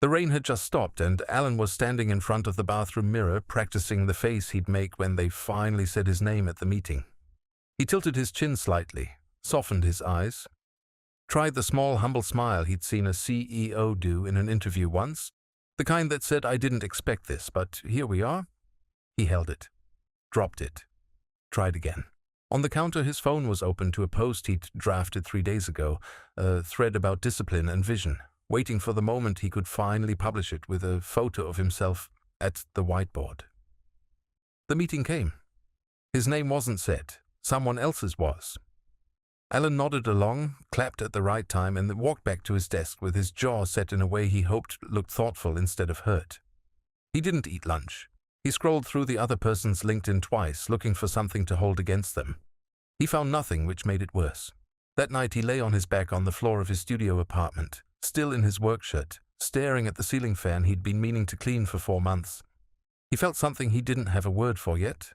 The rain had just stopped, and Alan was standing in front of the bathroom mirror, practicing the face he'd make when they finally said his name at the meeting. He tilted his chin slightly, softened his eyes, tried the small, humble smile he'd seen a CEO do in an interview once, the kind that said, "I didn't expect this, but here we are." He held it, dropped it, tried again. On the counter, his phone was open to a post he'd drafted 3 days ago, a thread about discipline and vision, waiting for the moment he could finally publish it with a photo of himself at the whiteboard. The meeting came. His name wasn't said. Someone else's was. Alan nodded along, clapped at the right time, and then walked back to his desk with his jaw set in a way he hoped looked thoughtful instead of hurt. He didn't eat lunch. He scrolled through the other person's LinkedIn twice, looking for something to hold against them. He found nothing, which made it worse. That night he lay on his back on the floor of his studio apartment, still in his work shirt, staring at the ceiling fan he'd been meaning to clean for 4 months. He felt something he didn't have a word for yet.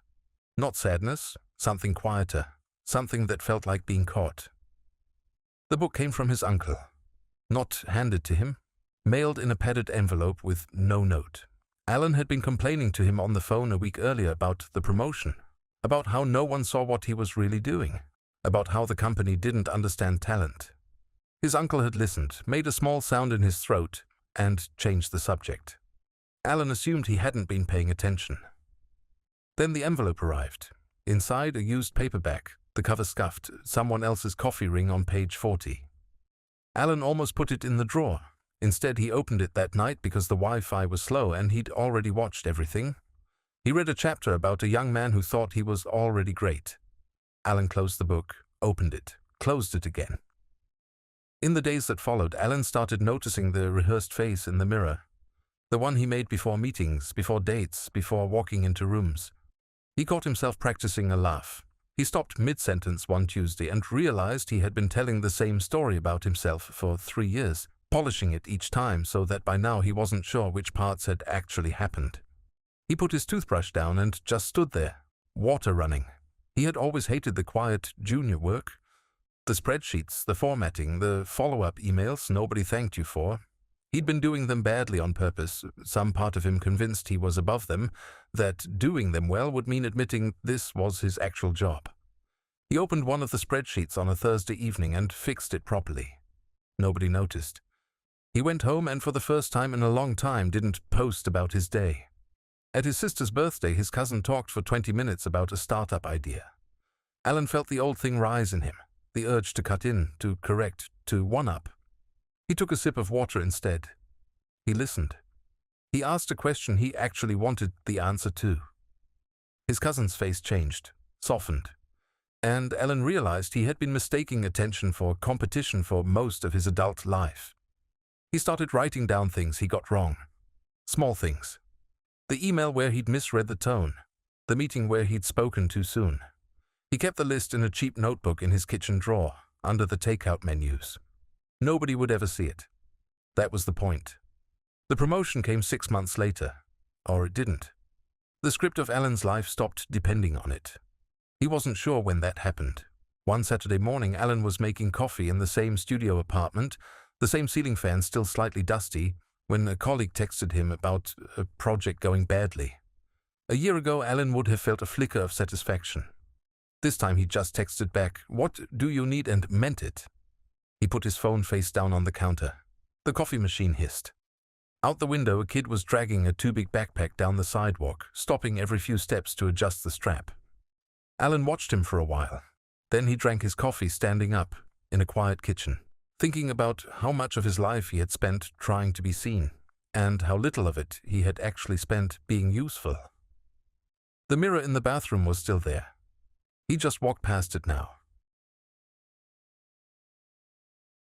Not sadness, something quieter, something that felt like being caught. The book came from his uncle. Not handed to him, mailed in a padded envelope with no note. Alan had been complaining to him on the phone a week earlier about the promotion, about how no one saw what he was really doing, about how the company didn't understand talent. His uncle had listened, made a small sound in his throat, and changed the subject. Alan assumed he hadn't been paying attention. Then the envelope arrived. Inside, a used paperback, the cover scuffed, someone else's coffee ring on page 40. Alan almost put it in the drawer. Instead, he opened it that night because the Wi-Fi was slow and he'd already watched everything. He read a chapter about a young man who thought he was already great. Alan closed the book, opened it, closed it again. In the days that followed, Alan started noticing the rehearsed face in the mirror. The one he made before meetings, before dates, before walking into rooms. He caught himself practicing a laugh. He stopped mid-sentence one Tuesday and realized he had been telling the same story about himself for 3 years, polishing it each time so that by now he wasn't sure which parts had actually happened. He put his toothbrush down and just stood there, water running. He had always hated the quiet junior work. The spreadsheets, the formatting, the follow-up emails nobody thanked you for. He'd been doing them badly on purpose, some part of him convinced he was above them, that doing them well would mean admitting this was his actual job. He opened one of the spreadsheets on a Thursday evening and fixed it properly. Nobody noticed. He went home and for the first time in a long time didn't post about his day. At his sister's birthday, his cousin talked for 20 minutes about a startup idea. Alan felt the old thing rise in him, the urge to cut in, to correct, to one-up. He took a sip of water instead. He listened. He asked a question he actually wanted the answer to. His cousin's face changed, softened, and Alan realized he had been mistaking attention for competition for most of his adult life. He started writing down things he got wrong. Small things. The email where he'd misread the tone. The meeting where he'd spoken too soon. He kept the list in a cheap notebook in his kitchen drawer, under the takeout menus. Nobody would ever see it. That was the point. The promotion came 6 months later. Or it didn't. The script of Alan's life stopped depending on it. He wasn't sure when that happened. One Saturday morning, Alan was making coffee in the same studio apartment, the same ceiling fan still slightly dusty, when a colleague texted him about a project going badly. A year ago, Alan would have felt a flicker of satisfaction. This time he just texted back, "What do you need?" and meant it. He put his phone face down on the counter. The coffee machine hissed. Out the window, a kid was dragging a too-big backpack down the sidewalk, stopping every few steps to adjust the strap. Alan watched him for a while. Then he drank his coffee standing up, in a quiet kitchen, thinking about how much of his life he had spent trying to be seen, and how little of it he had actually spent being useful. The mirror in the bathroom was still there. He just walked past it now,